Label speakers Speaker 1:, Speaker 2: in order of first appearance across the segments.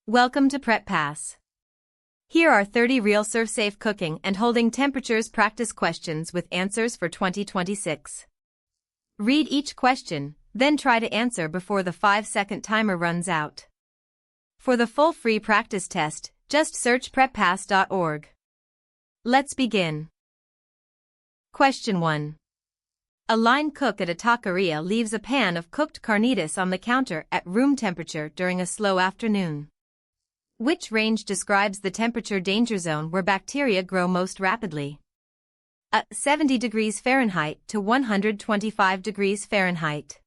Speaker 1: Welcome to Prep Pass. Here are 30 real ServSafe cooking and holding temperatures practice questions with answers for 2026. Read each question, then try to answer before the 5-second timer runs out. For the full free practice test, just search preppass.org. Let's begin. Question 1. A line cook at a taqueria leaves a pan of cooked carnitas on the counter at room temperature during a slow afternoon. Which range describes the temperature danger zone where bacteria grow most rapidly? A. 70 degrees Fahrenheit to 125 degrees Fahrenheit.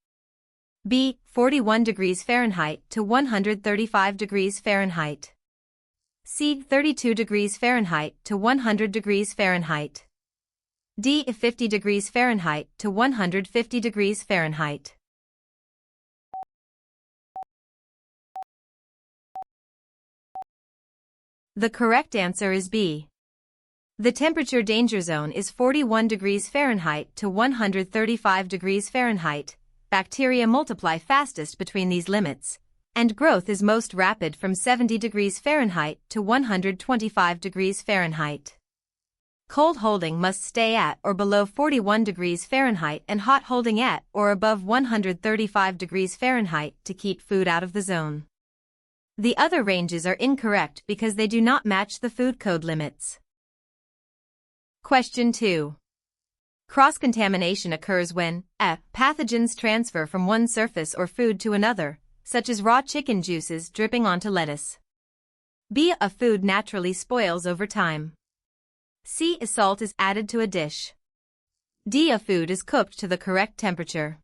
Speaker 1: B. 41 degrees Fahrenheit to 135 degrees Fahrenheit. C. 32 degrees Fahrenheit to 100 degrees Fahrenheit. D. 50 degrees Fahrenheit to 150 degrees Fahrenheit. The correct answer is B. The temperature danger zone is 41 degrees Fahrenheit to 135 degrees Fahrenheit. Bacteria multiply fastest between these limits, and growth is most rapid from 70 degrees Fahrenheit to 125 degrees Fahrenheit. Cold holding must stay at or below 41 degrees Fahrenheit and hot holding at or above 135 degrees Fahrenheit to keep food out of the zone. The other ranges are incorrect because they do not match the food code limits. Question 2. Cross-contamination occurs when a. Pathogens transfer from one surface or food to another, such as raw chicken juices dripping onto lettuce. B. A food naturally spoils over time. C. A salt is added to a dish. D. A food is cooked to the correct temperature.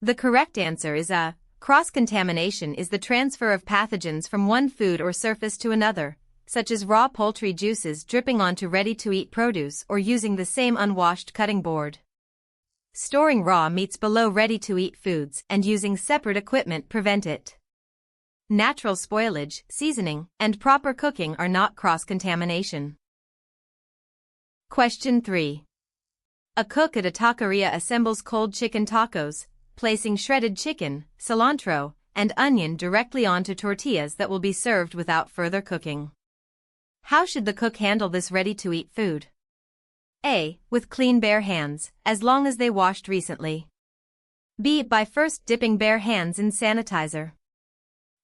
Speaker 1: The correct answer is A. Cross-contamination is the transfer of pathogens from one food or surface to another, such as raw poultry juices dripping onto ready-to-eat produce or using the same unwashed cutting board. Storing raw meats below ready-to-eat foods and using separate equipment prevent it. Natural spoilage, seasoning, and proper cooking are not cross-contamination. Question 3. A cook at a taqueria assembles cold chicken tacos, placing shredded chicken, cilantro, and onion directly onto tortillas that will be served without further cooking. How should the cook handle this ready-to-eat food? A. With clean bare hands, as long as they washed recently. B. By first dipping bare hands in sanitizer.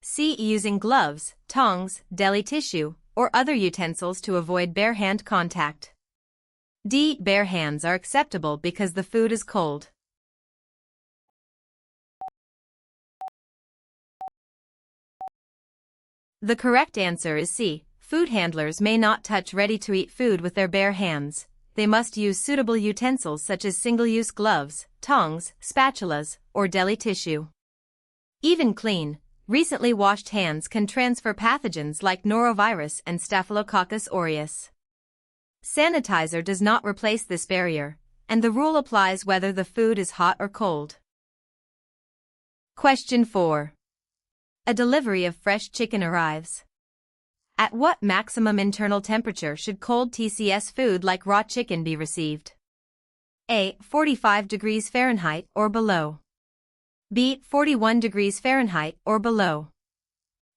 Speaker 1: C. Using gloves, tongs, deli tissue, or other utensils to avoid bare hand contact. D. Bare hands are acceptable because the food is cold. The correct answer is C. Food handlers may not touch ready-to-eat food with their bare hands. They must use suitable utensils such as single-use gloves, tongs, spatulas, or deli tissue. Even clean, recently washed hands can transfer pathogens like norovirus and Staphylococcus aureus. Sanitizer does not replace this barrier, and the rule applies whether the food is hot or cold. Question 4. A delivery of fresh chicken arrives. At what maximum internal temperature should cold TCS food like raw chicken be received? A. 45 degrees Fahrenheit or below. B. 41 degrees Fahrenheit or below.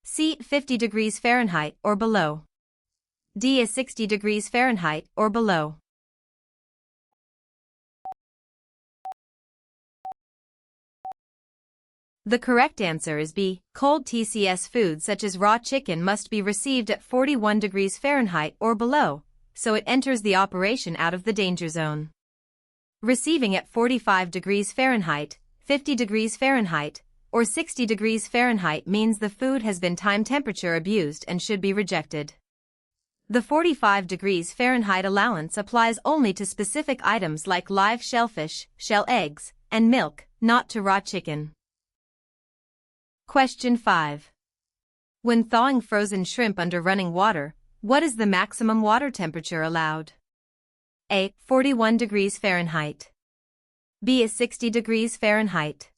Speaker 1: C. 50 degrees Fahrenheit or below. D. 60 degrees Fahrenheit or below. The correct answer is B. Cold TCS food such as raw chicken must be received at 41 degrees Fahrenheit or below, so it enters the operation out of the danger zone. Receiving at 45 degrees Fahrenheit, 50 degrees Fahrenheit, or 60 degrees Fahrenheit means the food has been time temperature abused and should be rejected. The 45 degrees Fahrenheit allowance applies only to specific items like live shellfish, shell eggs, and milk, not to raw chicken. Question 5. When thawing frozen shrimp under running water, what is the maximum water temperature allowed? A. 41 degrees Fahrenheit. B. 60 degrees Fahrenheit.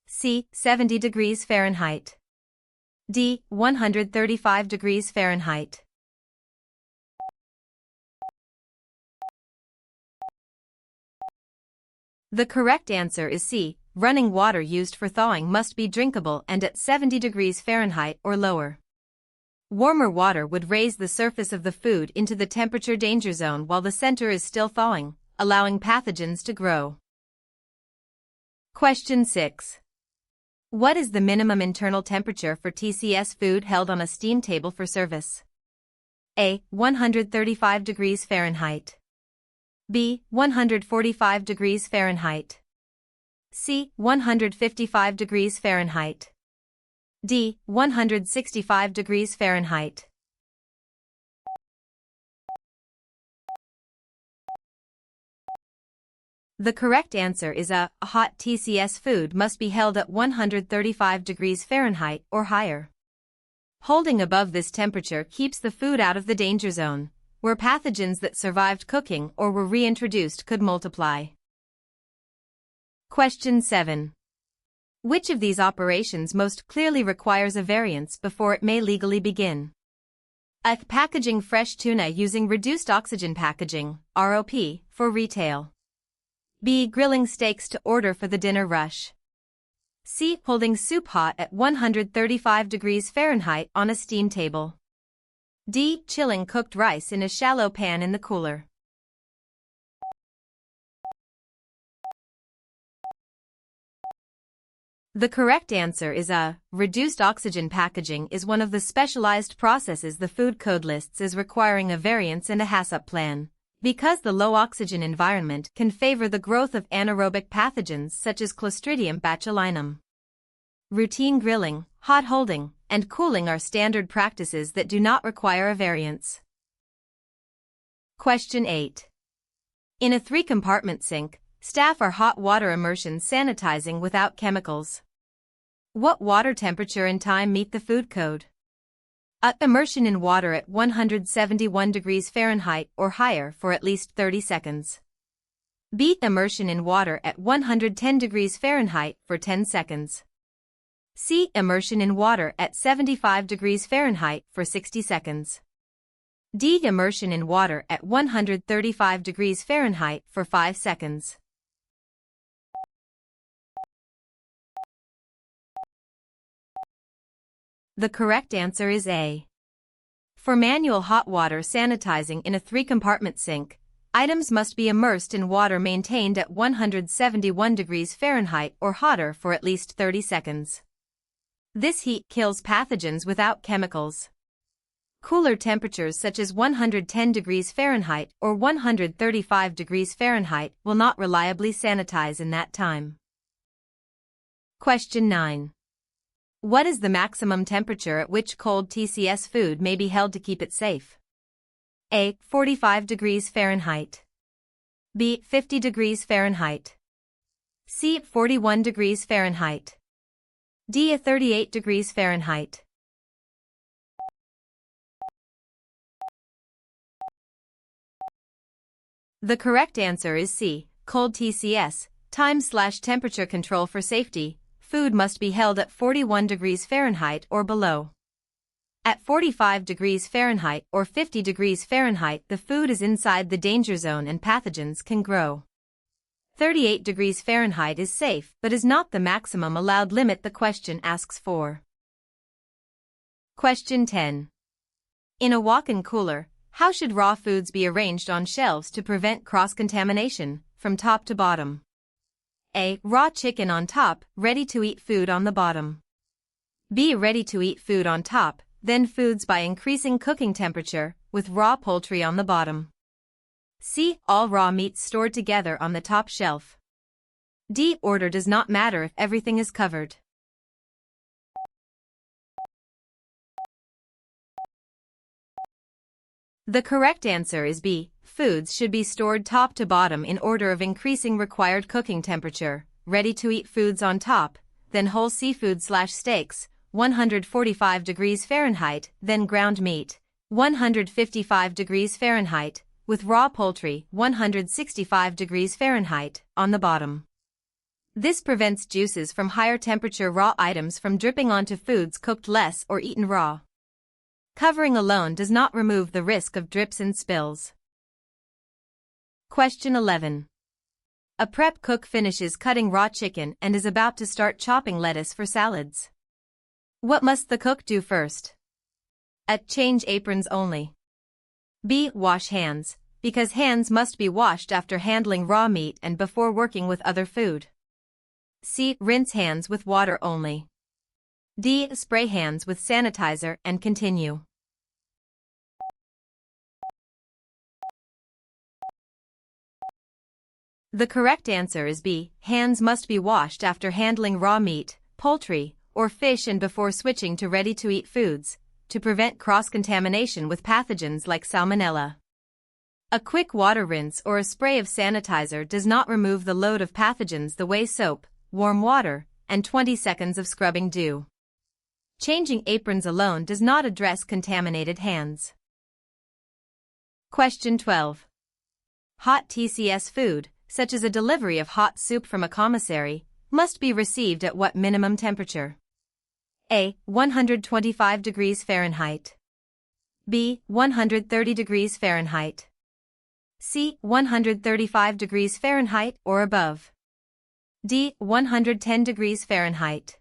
Speaker 1: C. 70 degrees Fahrenheit. D. 135 degrees Fahrenheit. The correct answer is C. Running water used for thawing must be drinkable and at 70 degrees Fahrenheit or lower. Warmer water would raise the surface of the food into the temperature danger zone while the center is still thawing, allowing pathogens to grow. Question 6. What is the minimum internal temperature for TCS food held on a steam table for service? A. 135 degrees Fahrenheit. B. 145 degrees Fahrenheit. C. 155 degrees Fahrenheit. D. 165 degrees Fahrenheit. The correct answer is A. Hot TCS food must be held at 135 degrees Fahrenheit or higher. Holding above this temperature keeps the food out of the danger zone, where pathogens that survived cooking or were reintroduced could multiply. Question 7. Which of these operations most clearly requires a variance before it may legally begin? A. Packaging fresh tuna using reduced oxygen packaging, ROP, for retail. B. Grilling steaks to order for the dinner rush. C. Holding soup hot at 135 degrees Fahrenheit on a steam table. D. Chilling cooked rice in a shallow pan in the cooler. The correct answer is A. Reduced oxygen packaging is one of the specialized processes the Food Code lists as requiring a variance and a HACCP plan, because the low oxygen environment can favor the growth of anaerobic pathogens such as Clostridium botulinum. Routine grilling, hot holding, and cooling are standard practices that do not require a variance. Question 8. In a 3-compartment sink, staff are hot water immersion sanitizing without chemicals. What water temperature and time meet the Food Code? A. Immersion in water at 171 degrees Fahrenheit or higher for at least 30 seconds. B. Immersion in water at 110 degrees Fahrenheit for 10 seconds. C. Immersion in water at 75 degrees Fahrenheit for 60 seconds. D. Immersion in water at 135 degrees Fahrenheit for 5 seconds. The correct answer is A. For manual hot water sanitizing in a 3-compartment sink, items must be immersed in water maintained at 171 degrees Fahrenheit or hotter for at least 30 seconds. This heat kills pathogens without chemicals. Cooler temperatures such as 110 degrees Fahrenheit or 135 degrees Fahrenheit will not reliably sanitize in that time. Question 9. What is the maximum temperature at which cold TCS food may be held to keep it safe? A. 45 degrees Fahrenheit. B. 50 degrees Fahrenheit. C. 41 degrees Fahrenheit. D. 38 degrees Fahrenheit. The correct answer is C. Cold TCS, time/temperature control for safety. Food must be held at 41 degrees Fahrenheit or below. At 45 degrees Fahrenheit or 50 degrees Fahrenheit, the food is inside the danger zone and pathogens can grow. 38 degrees Fahrenheit is safe but is not the maximum allowed limit the question asks for. Question 10. In a walk-in cooler, how should raw foods be arranged on shelves to prevent cross-contamination, from top to bottom? A. Raw chicken on top, ready-to-eat food on the bottom. B. Ready-to-eat food on top, then foods by increasing cooking temperature, with raw poultry on the bottom. C. All raw meats stored together on the top shelf. D. Order does not matter if everything is covered. The correct answer is B. Foods should be stored top to bottom in order of increasing required cooking temperature. Ready-to-eat foods on top, then whole seafood/steaks, 145 degrees Fahrenheit, then ground meat, 155 degrees Fahrenheit, with raw poultry, 165 degrees Fahrenheit, on the bottom. This prevents juices from higher temperature raw items from dripping onto foods cooked less or eaten raw. Covering alone does not remove the risk of drips and spills. Question 11. A prep cook finishes cutting raw chicken and is about to start chopping lettuce for salads. What must the cook do first? A. Change aprons only. B. Wash hands, because hands must be washed after handling raw meat and before working with other food. C. Rinse hands with water only. D. Spray hands with sanitizer and continue. The correct answer is B. Hands must be washed after handling raw meat, poultry, or fish and before switching to ready-to-eat foods, to prevent cross-contamination with pathogens like Salmonella. A quick water rinse or a spray of sanitizer does not remove the load of pathogens the way soap, warm water, and 20 seconds of scrubbing do. Changing aprons alone does not address contaminated hands. Question 12. Hot TCS food, such as a delivery of hot soup from a commissary, must be received at what minimum temperature? A. 125 degrees Fahrenheit. B. 130 degrees Fahrenheit. C. 135 degrees Fahrenheit or above. D. 110 degrees Fahrenheit.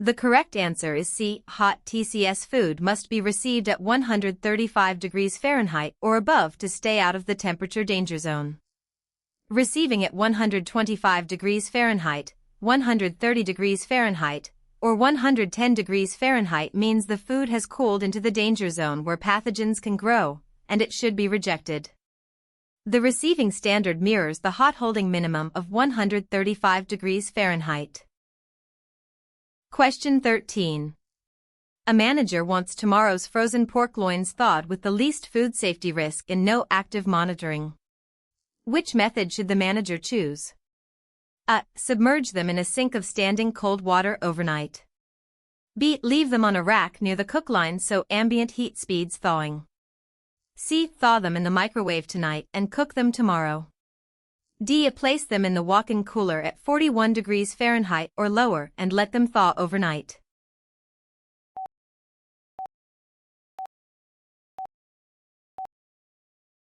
Speaker 1: The correct answer is C. Hot TCS food must be received at 135 degrees Fahrenheit or above to stay out of the temperature danger zone. Receiving at 125 degrees Fahrenheit, 130 degrees Fahrenheit, or 110 degrees Fahrenheit means the food has cooled into the danger zone where pathogens can grow, and it should be rejected. The receiving standard mirrors the hot holding minimum of 135 degrees Fahrenheit. Question 13. A manager wants tomorrow's frozen pork loins thawed with the least food safety risk and no active monitoring. Which method should the manager choose? A. Submerge them in a sink of standing cold water overnight. B. Leave them on a rack near the cook line so ambient heat speeds thawing. C. Thaw them in the microwave tonight and cook them tomorrow. D. Place them in the walk-in cooler at 41 degrees Fahrenheit or lower and let them thaw overnight.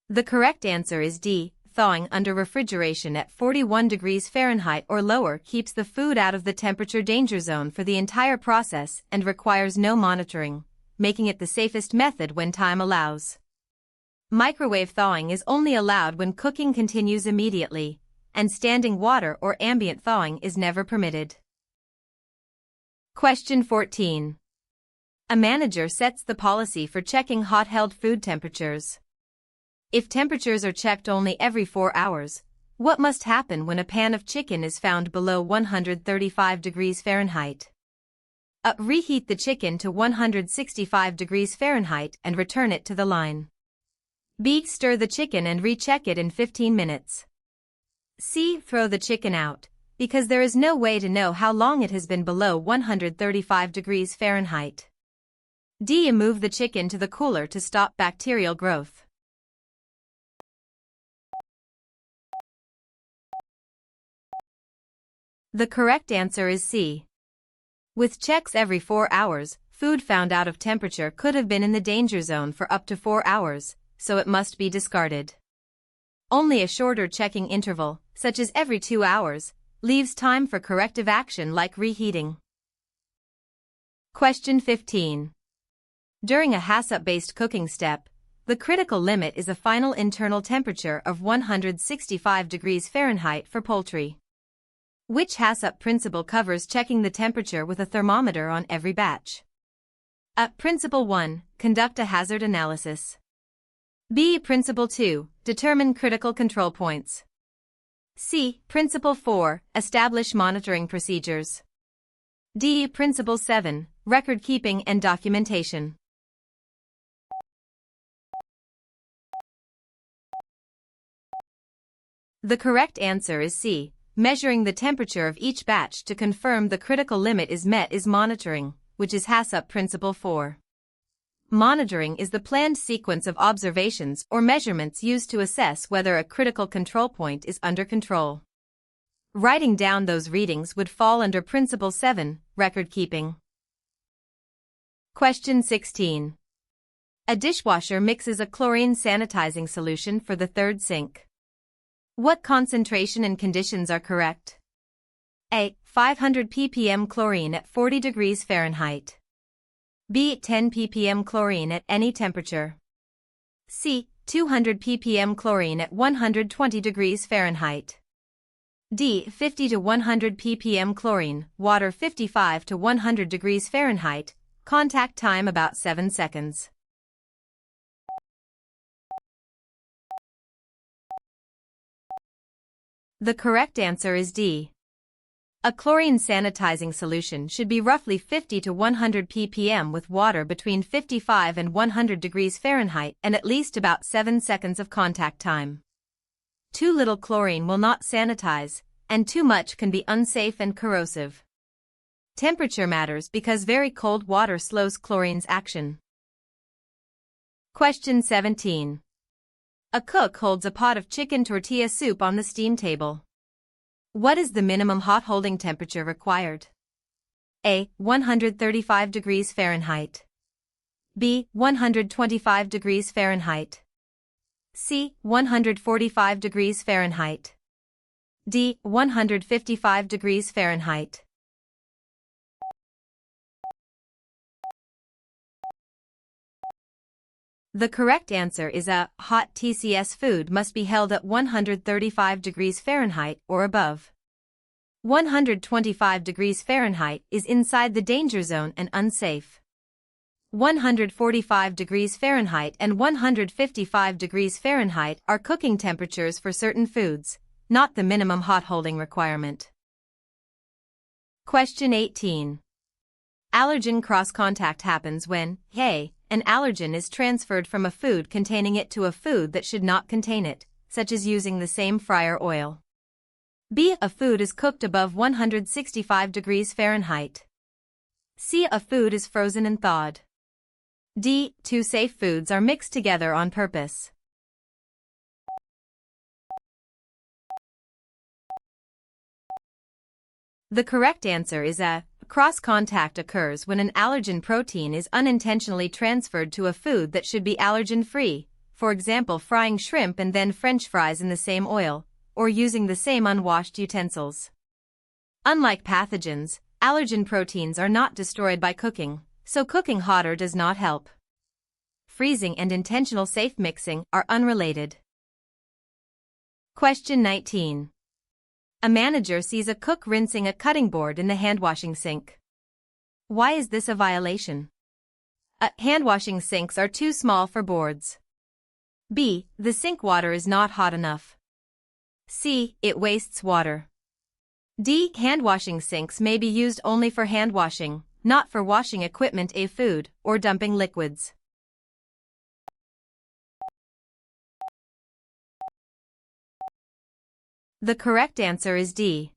Speaker 1: The correct answer is D. Thawing under refrigeration at 41 degrees Fahrenheit or lower keeps the food out of the temperature danger zone for the entire process and requires no monitoring, making it the safest method when time allows. Microwave thawing is only allowed when cooking continues immediately, and standing water or ambient thawing is never permitted. Question 14. A manager sets the policy for checking hot-held food temperatures. If temperatures are checked only every 4 hours, what must happen when a pan of chicken is found below 135 degrees Fahrenheit? A. Reheat the chicken to 165 degrees Fahrenheit and return it to the line. B. Stir the chicken and recheck it in 15 minutes. C. Throw the chicken out, because there is no way to know how long it has been below 135 degrees Fahrenheit. D. Move the chicken to the cooler to stop bacterial growth. The correct answer is C. With checks every 4 hours, food found out of temperature could have been in the danger zone for up to 4 hours, so it must be discarded. Only a shorter checking interval, such as every 2 hours, leaves time for corrective action like reheating. Question 15. During a HACCP-based cooking step, the critical limit is a final internal temperature of 165 degrees Fahrenheit for poultry. Which HACCP principle covers checking the temperature with a thermometer on every batch? A. Principle 1. Conduct a hazard analysis. B. Principle 2. Determine critical control points. C. Principle 4. Establish monitoring procedures. D. Principle 7. Record keeping and documentation. The correct answer is C. Measuring the temperature of each batch to confirm the critical limit is met is monitoring, which is HACCP Principle 4. Monitoring is the planned sequence of observations or measurements used to assess whether a critical control point is under control. Writing down those readings would fall under Principle 7, record keeping. Question 16. A dishwasher mixes a chlorine sanitizing solution for the third sink. What concentration and conditions are correct? A. 500 ppm chlorine at 40 degrees Fahrenheit. B. 10 ppm chlorine at any temperature. C. 200 ppm chlorine at 120 degrees Fahrenheit. D. 50 to 100 ppm chlorine, water 55 to 100 degrees Fahrenheit, contact time about 7 seconds. The correct answer is D. A chlorine sanitizing solution should be roughly 50 to 100 ppm with water between 55 and 100 degrees Fahrenheit and at least about 7 seconds of contact time. Too little chlorine will not sanitize, and too much can be unsafe and corrosive. Temperature matters because very cold water slows chlorine's action. Question 17. A cook holds a pot of chicken tortilla soup on the steam table. What is the minimum hot holding temperature required? A. 135 degrees Fahrenheit. B. 125 degrees Fahrenheit. C. 145 degrees Fahrenheit. D. 155 degrees Fahrenheit. The correct answer is A. Hot TCS food must be held at 135 degrees Fahrenheit or above. 125 degrees Fahrenheit is inside the danger zone and unsafe. 145 degrees Fahrenheit and 155 degrees Fahrenheit are cooking temperatures for certain foods, not the minimum hot holding requirement. Question 18. Allergen cross-contact happens when A. An allergen is transferred from a food containing it to a food that should not contain it, such as using the same fryer oil. B. A food is cooked above 165 degrees Fahrenheit. C. A food is frozen and thawed. D. Two safe foods are mixed together on purpose. The correct answer is A. Cross-contact occurs when an allergen protein is unintentionally transferred to a food that should be allergen-free, for example frying shrimp and then French fries in the same oil, or using the same unwashed utensils. Unlike pathogens, allergen proteins are not destroyed by cooking, so cooking hotter does not help. Freezing and intentional safe mixing are unrelated. Question 19. A manager sees a cook rinsing a cutting board in the handwashing sink. Why is this a violation? A. Handwashing sinks are too small for boards. B. The sink water is not hot enough. C. It wastes water. D. Handwashing sinks may be used only for hand washing, not for washing equipment, a food, or dumping liquids. The correct answer is D.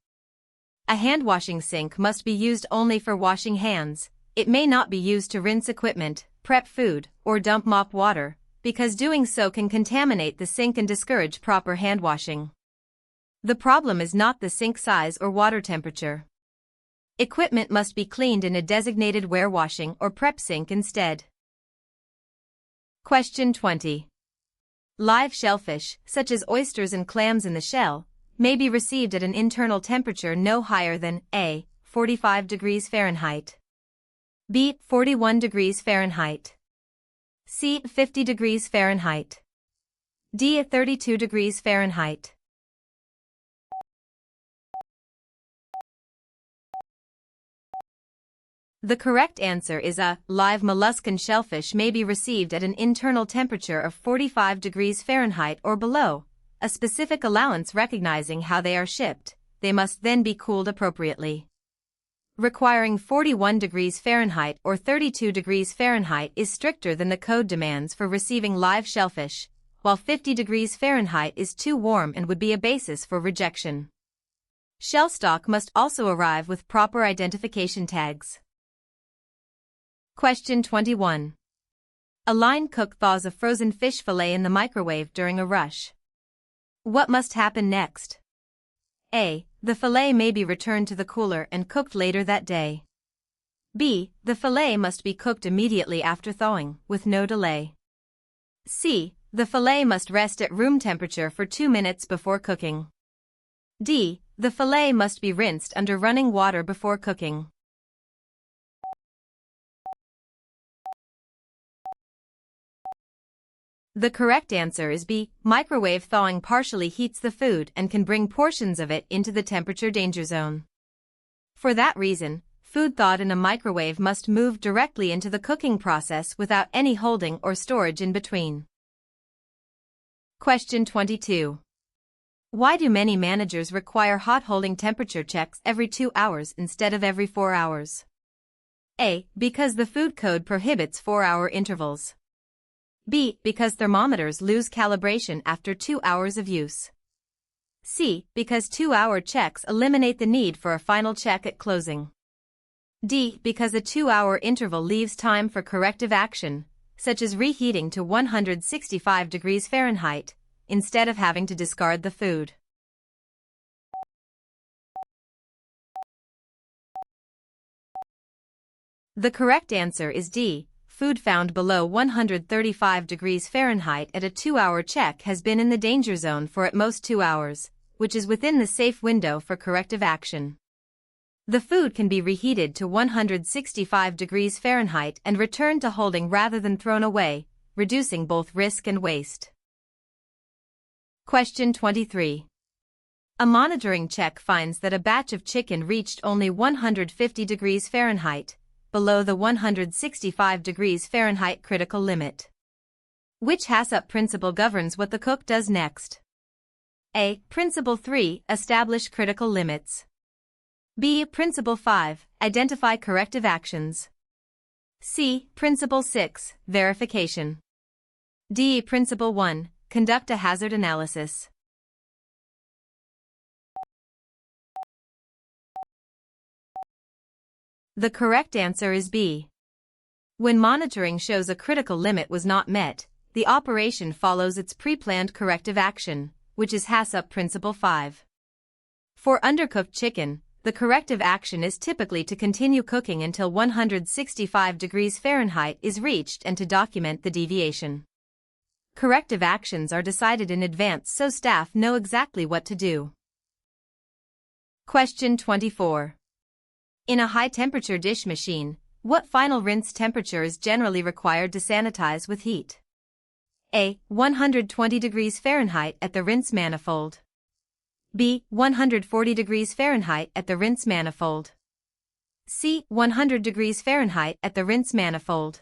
Speaker 1: A hand-washing sink must be used only for washing hands. It may not be used to rinse equipment, prep food, or dump mop water, because doing so can contaminate the sink and discourage proper hand washing. The problem is not the sink size or water temperature. Equipment must be cleaned in a designated warewashing or prep sink instead. Question 20. Live shellfish, such as oysters and clams in the shell, may be received at an internal temperature no higher than A. 45 degrees Fahrenheit. B. 41 degrees Fahrenheit. C. 50 degrees Fahrenheit. D. 32 degrees Fahrenheit. The correct answer is A. Live molluscan shellfish may be received at an internal temperature of 45 degrees Fahrenheit or below, a specific allowance recognizing how they are shipped. They must then be cooled appropriately. Requiring 41 degrees Fahrenheit or 32 degrees Fahrenheit is stricter than the code demands for receiving live shellfish, while 50 degrees Fahrenheit is too warm and would be a basis for rejection. Shell stock must also arrive with proper identification tags. Question 21. A line cook thaws a frozen fish fillet in the microwave during a rush. What must happen next? A. The fillet may be returned to the cooler and cooked later that day. B. The fillet must be cooked immediately after thawing, with no delay. C. The fillet must rest at room temperature for 2 minutes before cooking. D. The fillet must be rinsed under running water before cooking. The correct answer is B. Microwave thawing partially heats the food and can bring portions of it into the temperature danger zone. For that reason, food thawed in a microwave must move directly into the cooking process without any holding or storage in between. Question 22. Why do many managers require hot holding temperature checks every 2 hours instead of every 4 hours? A. Because the food code prohibits 4-hour intervals. B. Because thermometers lose calibration after 2 hours of use. C. Because 2-hour checks eliminate the need for a final check at closing. D. Because a 2-hour interval leaves time for corrective action, such as reheating to 165 degrees Fahrenheit, instead of having to discard the food. The correct answer is D. Food found below 135 degrees Fahrenheit at a 2-hour check has been in the danger zone for at most 2 hours, which is within the safe window for corrective action. The food can be reheated to 165 degrees Fahrenheit and returned to holding rather than thrown away, reducing both risk and waste. Question 23. A monitoring check finds that a batch of chicken reached only 150 degrees Fahrenheit, below the 165 degrees Fahrenheit critical limit. Which HACCP principle governs what the cook does next? A. Principle 3, establish critical limits. B. Principle 5, identify corrective actions. C. Principle 6, verification. D. Principle 1, conduct a hazard analysis. The correct answer is B. When monitoring shows a critical limit was not met, the operation follows its pre-planned corrective action, which is HACCP Principle 5. For undercooked chicken, the corrective action is typically to continue cooking until 165 degrees Fahrenheit is reached and to document the deviation. Corrective actions are decided in advance so staff know exactly what to do. Question 24. In a high-temperature dish machine, what final rinse temperature is generally required to sanitize with heat? A. 120 degrees Fahrenheit at the rinse manifold. B. 140 degrees Fahrenheit at the rinse manifold. C. 100 degrees Fahrenheit at the rinse manifold.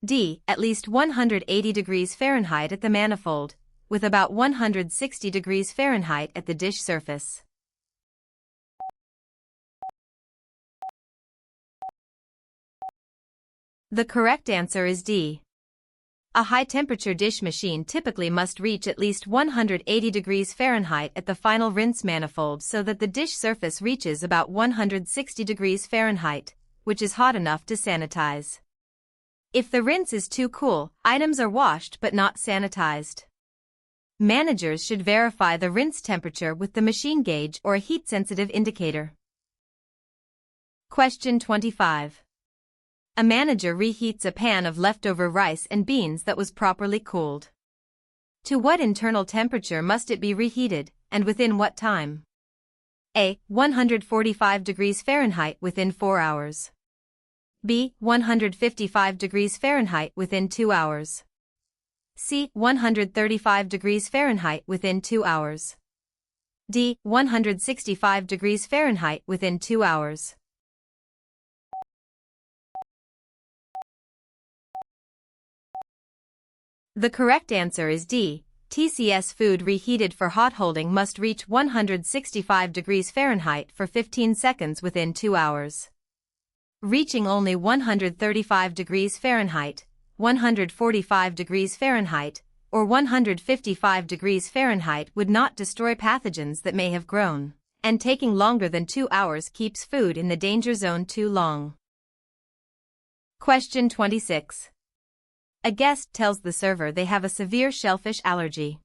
Speaker 1: D. At least 180 degrees Fahrenheit at the manifold, with about 160 degrees Fahrenheit at the dish surface. The correct answer is D. A high-temperature dish machine typically must reach at least 180 degrees Fahrenheit at the final rinse manifold so that the dish surface reaches about 160 degrees Fahrenheit, which is hot enough to sanitize. If the rinse is too cool, items are washed but not sanitized. Managers should verify the rinse temperature with the machine gauge or a heat-sensitive indicator. Question 25. A manager reheats a pan of leftover rice and beans that was properly cooled. To what internal temperature must it be reheated, and within what time? A. 145 degrees Fahrenheit within 4 hours. B. 155 degrees Fahrenheit within 2 hours. C. 135 degrees Fahrenheit within 2 hours. D. 165 degrees Fahrenheit within 2 hours. The correct answer is D. TCS food reheated for hot holding must reach 165 degrees Fahrenheit for 15 seconds within 2 hours. Reaching only 135 degrees Fahrenheit, 145 degrees Fahrenheit, or 155 degrees Fahrenheit would not destroy pathogens that may have grown, and taking longer than 2 hours keeps food in the danger zone too long. Question 26. A guest tells the server they have a severe shellfish allergy.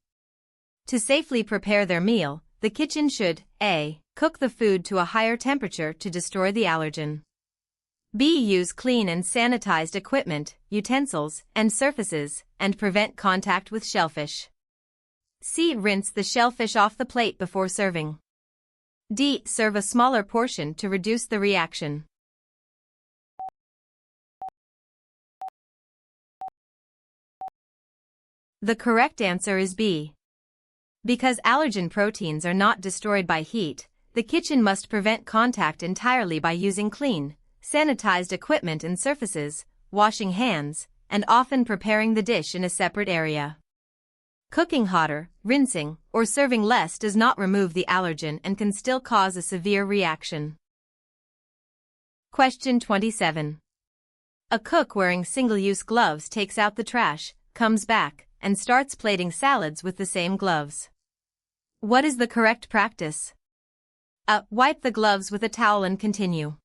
Speaker 1: To safely prepare their meal, the kitchen should A. Cook the food to a higher temperature to destroy the allergen. B. Use clean and sanitized equipment, utensils, and surfaces, and prevent contact with shellfish. C. Rinse the shellfish off the plate before serving. D. Serve a smaller portion to reduce the reaction. The correct answer is B. Because allergen proteins are not destroyed by heat, the kitchen must prevent contact entirely by using clean, sanitized equipment and surfaces, washing hands, and often preparing the dish in a separate area. Cooking hotter, rinsing, or serving less does not remove the allergen and can still cause a severe reaction. Question 27. A cook wearing single-use gloves takes out the trash, comes back, and starts plating salads with the same gloves. What is the correct practice? A. Wipe the gloves with a towel and continue.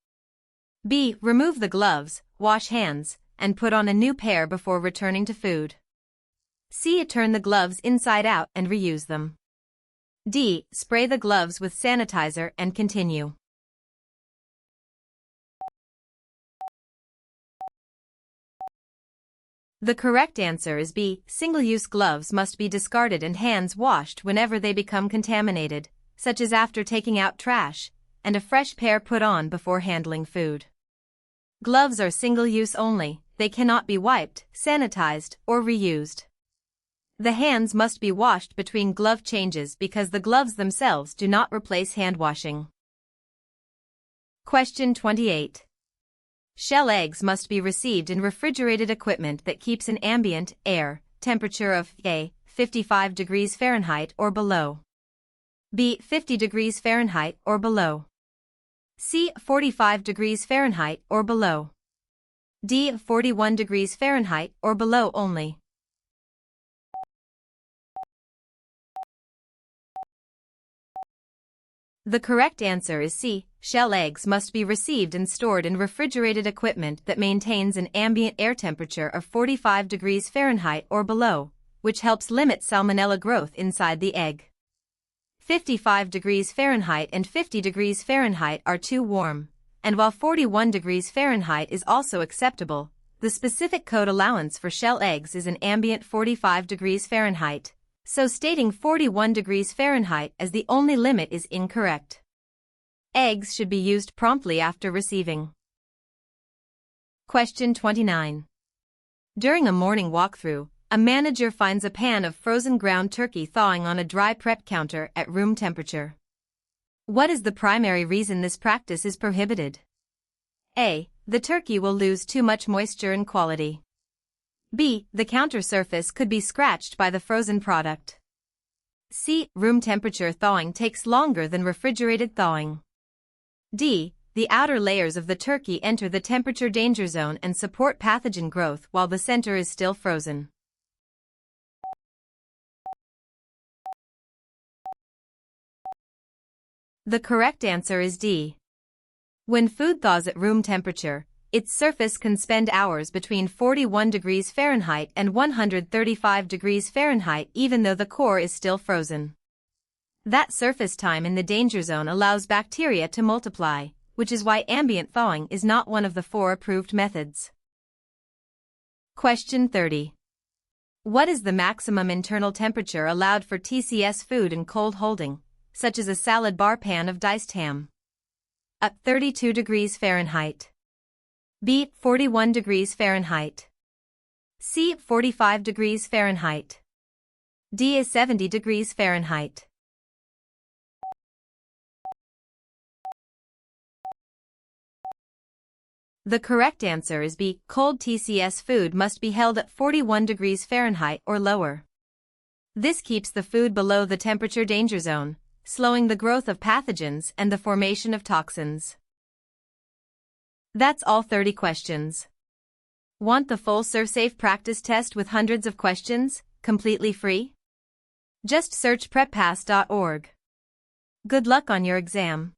Speaker 1: B. Remove the gloves, wash hands, and put on a new pair before returning to food. C. Turn the gloves inside out and reuse them. D. Spray the gloves with sanitizer and continue. The correct answer is B. Single-use gloves must be discarded and hands washed whenever they become contaminated, such as after taking out trash, and a fresh pair put on before handling food. Gloves are single-use only, they cannot be wiped, sanitized, or reused. The hands must be washed between glove changes because the gloves themselves do not replace hand washing. Question 28. Shell eggs must be received in refrigerated equipment that keeps an ambient air temperature of A. 55 degrees Fahrenheit or below. B. 50 degrees Fahrenheit or below. C. 45 degrees Fahrenheit or below. D. 41 degrees Fahrenheit or below only. The correct answer is C. Shell eggs must be received and stored in refrigerated equipment that maintains an ambient air temperature of 45 degrees Fahrenheit or below, which helps limit salmonella growth inside the egg. 55 degrees Fahrenheit and 50 degrees Fahrenheit are too warm, and while 41 degrees Fahrenheit is also acceptable, the specific code allowance for shell eggs is an ambient 45 degrees Fahrenheit. So stating 41 degrees Fahrenheit as the only limit is incorrect. Eggs should be used promptly after receiving. Question 29. During a morning walkthrough, a manager finds a pan of frozen ground turkey thawing on a dry prep counter at room temperature. What is the primary reason this practice is prohibited? A. The turkey will lose too much moisture and quality. B. The counter surface could be scratched by the frozen product. C. Room temperature thawing takes longer than refrigerated thawing. D. The outer layers of the turkey enter the temperature danger zone and support pathogen growth while the center is still frozen. The correct answer is D. When food thaws at room temperature, its surface can spend hours between 41 degrees Fahrenheit and 135 degrees Fahrenheit even though the core is still frozen. That surface time in the danger zone allows bacteria to multiply, which is why ambient thawing is not one of the 4 approved methods. Question 30. What is the maximum internal temperature allowed for TCS food in cold holding, such as a salad bar pan of diced ham? A. 32 degrees Fahrenheit. B. 41 degrees Fahrenheit. C. 45 degrees Fahrenheit. D. is 70 degrees Fahrenheit. The correct answer is B. Cold TCS food must be held at 41 degrees Fahrenheit or lower. This keeps the food below the temperature danger zone, slowing the growth of pathogens and the formation of toxins. That's all 30 questions. Want the full ServSafe practice test with hundreds of questions, completely free? Just search preppass.org. Good luck on your exam.